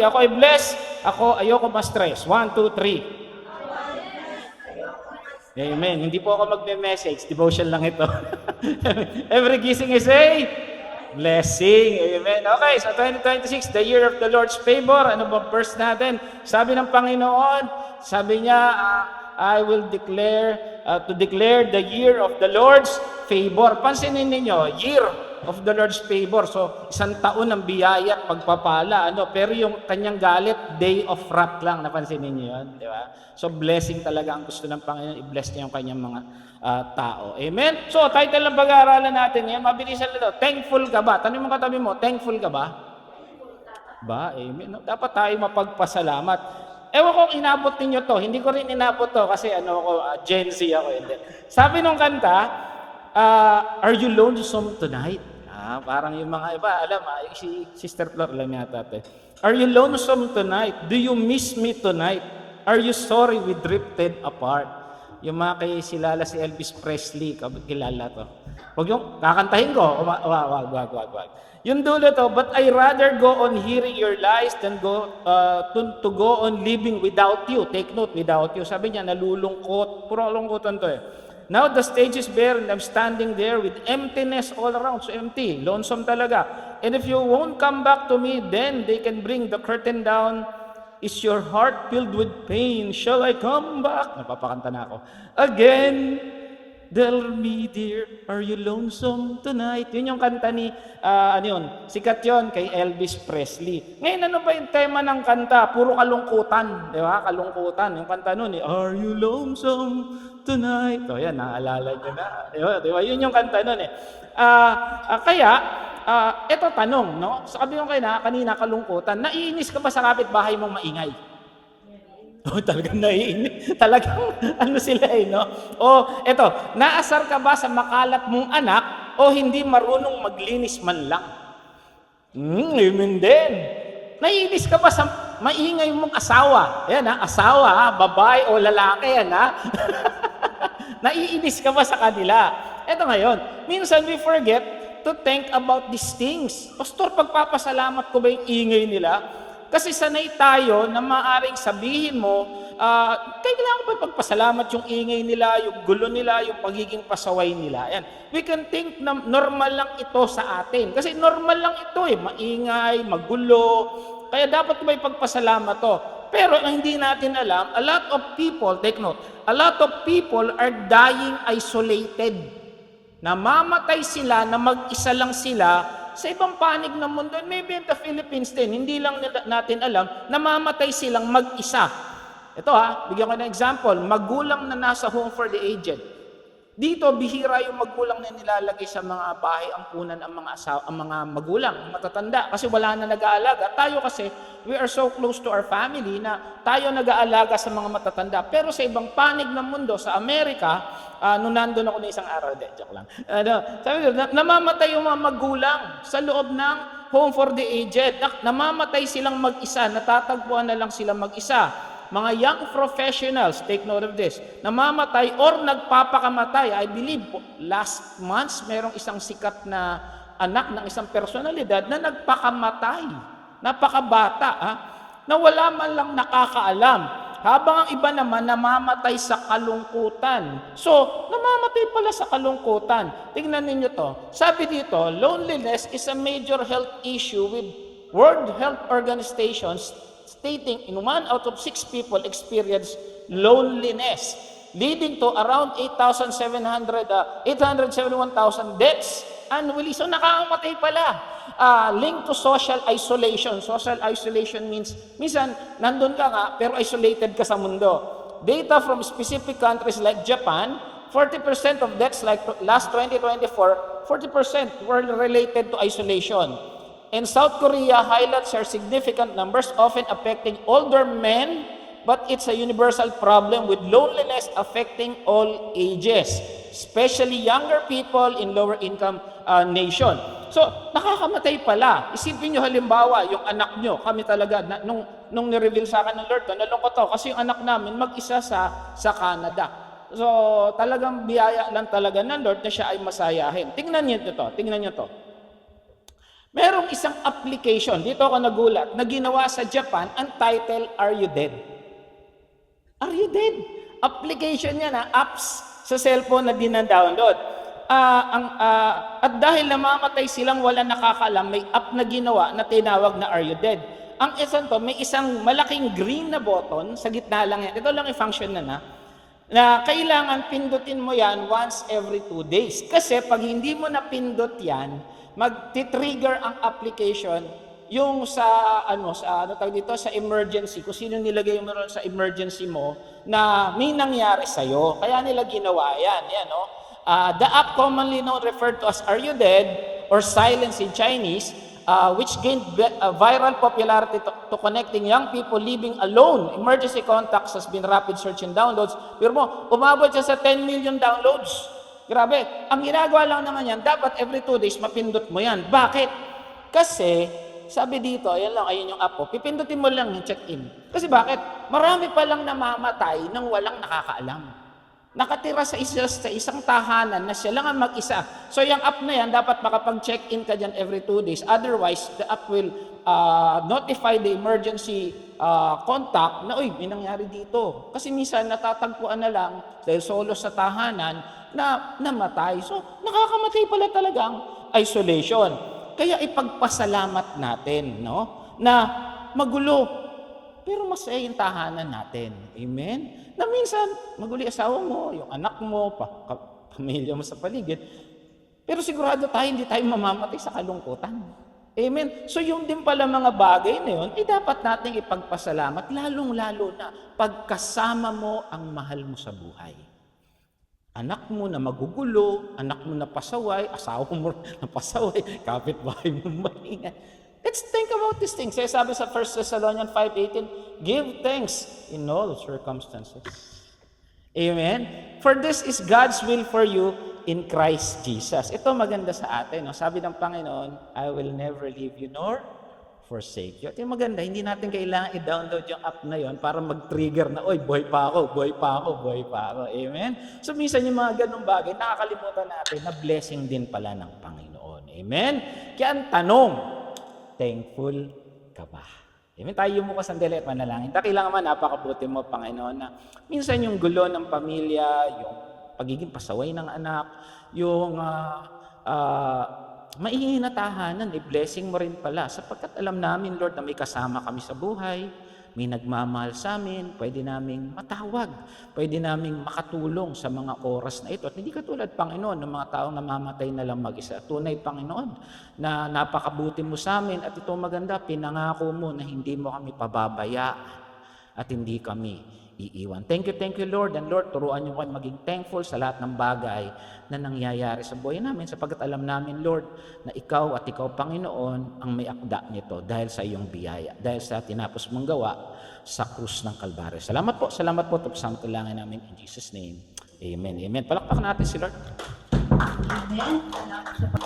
Ako ay blessed. Ako ayoko ma-stress. 1, 2, 3. Amen. Hindi po ako magme-message. Devotion lang ito. Every gising is a blessing. Amen. Okay, so 2026, the year of the Lord's favor. Ano bang verse natin? Sabi ng Panginoon, sabi niya, I will declare, to declare the year of the Lord's favor. Pansinin ninyo, year of the Lord's favor. So, isang taon ng biyaya at pagpapala. Pero yung kanyang galit, day of wrath lang. Napansinin niyo yun, di ba? So, blessing talaga ang gusto ng Panginoon. I-bless niya yung kanyang mga tao. Amen? So, title ng pag-aaralan natin yan, mabilisan na ito. Thankful ka ba? Tanong mo katabi mo, thankful ka ba? Amen. No? Dapat tayo mapagpasalamat. Ewan ko inabot ninyo to. Hindi ko rin inabot to kasi Gen Z ako. Hindi. Sabi nung kanta, are you lonesome tonight? Parang yung mga iba, alam, si Sister Flor, alam yata ito. Are you lonesome tonight? Do you miss me tonight? Are you sorry we drifted apart? Yung mga kay silala si Elvis Presley, kilala to. Huwag yung kakantahin ko. Wag. Yung dulo to, but I rather go on hearing your lies than to go on living without you. Take note, without you. Sabi niya, nalulungkot. Puro lungkotan to eh. Now the stage is bare and I'm standing there with emptiness all around. So empty, lonesome talaga. And if you won't come back to me, then they can bring the curtain down. Is your heart filled with pain? Shall I come back? Napapakanta na ako. Again, tell me dear, are you lonesome tonight? Yun yung kanta ni, sikat yun kay Elvis Presley. Ngayon, ano ba yung tema ng kanta? Puro kalungkutan, di ba? Kalungkutan. Yung kanta nun, are you lonesome tonight? So yan, naalala nyo na. Di ba? Yun yung kanta nun eh. Ito tanong, no? Sabi ko kanina kalungkutan, naiinis ka ba sa kapitbahay mong maingay? Talagang naiinis. Talagang sila no? Eto, naasar ka ba sa makalat mong anak o hindi marunong maglinis man lang? Amen din. Naiinis ka ba sa maingay mong asawa? Ayan asawa, babae o lalaki, Naiinis ka ba sa kanila? Eto ngayon, minsan we forget to think about these things. Pastor, pagpapasalamat ko ba yung ingay nila? Kasi sanay tayo na maaaring sabihin mo, kailangan ba pagpasalamat yung ingay nila, yung gulo nila, yung pagiging pasaway nila. Yan. We can think na normal lang ito sa atin. Kasi normal lang ito maingay, magulo. Kaya dapat may pagpasalamat to. Pero ang hindi natin alam, a lot of people, take note, a lot of people are dying isolated. Namamatay sila na mag-isa lang sila sa ibang panig ng mundo. Maybe in the Philippines din, hindi lang natin alam, namamatay silang mag-isa. Ito bigyan ko ng example, magulang na nasa home for the aged. Dito, bihira yung magulang na nilalagay sa mga bahay ampunan ang mga magulang, matatanda, kasi wala na nag-aalaga. Tayo kasi, we are so close to our family na tayo nag-aalaga sa mga matatanda. Pero sa ibang panig ng mundo, sa Amerika, nung nandun ako na isang araw, joke lang. Sabi ko, namamatay yung mga magulang sa loob ng home for the aged. Namamatay silang mag-isa, natatagpuan na lang silang mag-isa. Mga young professionals, take note of this, namamatay or nagpapakamatay. I believe, last month, merong isang sikat na anak ng isang personalidad na nagpakamatay. Napakabata, na wala man lang nakakaalam. Habang ang iba naman namamatay sa kalungkutan. So, namamatay pala sa kalungkutan. Tingnan ninyo to. Sabi dito, loneliness is a major health issue with World Health Organization stating in 1 out of 6 people experience loneliness, leading to around 871,000 deaths annually. So nakakamatay pala. Linked to social isolation. Social isolation means, minsan, nandun ka nga, pero isolated ka sa mundo. Data from specific countries like Japan, 40% of deaths like last 2024, 40% were related to isolation. In South Korea, highlights are significant numbers, often affecting older men, but it's a universal problem with loneliness affecting all ages, especially younger people in lower income nation. So, nakakamatay pala. Isipin nyo halimbawa, yung anak nyo, kami talaga, nung ni-reveal sa akin ng Lord, nalungkot ako kasi yung anak namin mag-isa sa Canada. So, talagang biyaya lang talaga ng Lord na siya ay masayahin. Tingnan nyo to. Merong isang application, dito ako nagulat, na ginawa sa Japan, ang title, Are You Dead? Are You Dead? Application yan, apps sa cellphone na dinadownload. At dahil namamatay silang wala nakakalam, may app na ginawa na tinawag na Are You Dead? Ang isang to, may isang malaking green na button, sa gitna lang yan. Ito lang yung function na kailangan pindutin mo yan once every 2 days. Kasi pag hindi mo napindot yan, magti-trigger ang application yung sa sa emergency, kung sino nilagay mo ron sa emergency mo na may nangyari sa iyo. Kaya nila ginawa yan, the app commonly known referred to as Are You Dead or Silence in Chinese, which gained viral popularity to connecting young people living alone. Emergency contacts has been rapid search and downloads. Pero mo, umabot siya sa 10 million downloads. Grabe. Ang ginagawa lang naman yan, dapat every 2 days mapindot mo yan. Bakit? Kasi, sabi dito, ayun yung app po, pipindutin mo lang yung check-in. Kasi bakit? Marami pa lang namamatay nang walang nakakaalam. Nakatira sa isang tahanan na siya lang ang mag-isa. So yung app na yan, dapat makapag-check-in ka dyan every 2 days. Otherwise, the app will notify the emergency contact na, may nangyari dito. Kasi minsan natatagpuan na lang dahil solo sa tahanan na namatay. So, nakakamatay pala talagang isolation. Kaya ipagpasalamat natin, na magulo, pero masaya yung tahanan natin. Amen? Na minsan, magulo yung asawa mo, yung anak mo, pamilya mo sa paligid. Pero sigurado tayo, hindi tayo mamamatay sa kalungkutan. Amen? So yung din pala mga bagay na yun, dapat nating ipagpasalamat, lalong-lalo na pagkasama mo ang mahal mo sa buhay. Anak mo na magugulo, anak mo na pasaway, asawa mo na pasaway, kapitbahay mo maingay. Let's think about these things. Sabi sa 1 Thessalonians 5:18, give thanks in all circumstances. Amen? For this is God's will for you in Christ Jesus. Ito maganda sa atin. Sabi ng Panginoon, I will never leave you nor forsake you. Ito yung maganda, hindi natin kailangan i-download yung app na yon para mag-trigger na, buhay pa ako. Amen? So minsan yung mga ganung bagay, nakakalimutan natin na blessing din pala ng Panginoon. Amen? Kaya ang tanong, thankful ka ba? Amen? Tayo mo ka sandali at manalangin. Kailangan man napakabuti mo, Panginoon, na minsan yung gulo ng pamilya, yung pagiging pasaway ng anak, yung maingay na tahanan, blessing mo rin pala. Sapagkat alam namin, Lord, na may kasama kami sa buhay, may nagmamahal sa amin, pwede naming matawag, pwede naming makatulong sa mga oras na ito. At hindi katulad, Panginoon, ng mga taong namamatay na lang mag-isa. Tunay, Panginoon, na napakabuti mo sa amin at ito maganda, pinangako mo na hindi mo kami pababayaan at hindi kami iiwan. Thank you, Lord. And Lord, turuan niyo kami maging thankful sa lahat ng bagay na nangyayari sa buhay namin sapagkat alam namin, Lord, na ikaw at ikaw, Panginoon, ang may akda nito dahil sa iyong biyaya, dahil sa tinapos mong gawa sa krus ng Kalbaryo. Salamat po. Tapos ang tulangin namin in Jesus' name. Amen. Palakpakan natin si Lord. Amen.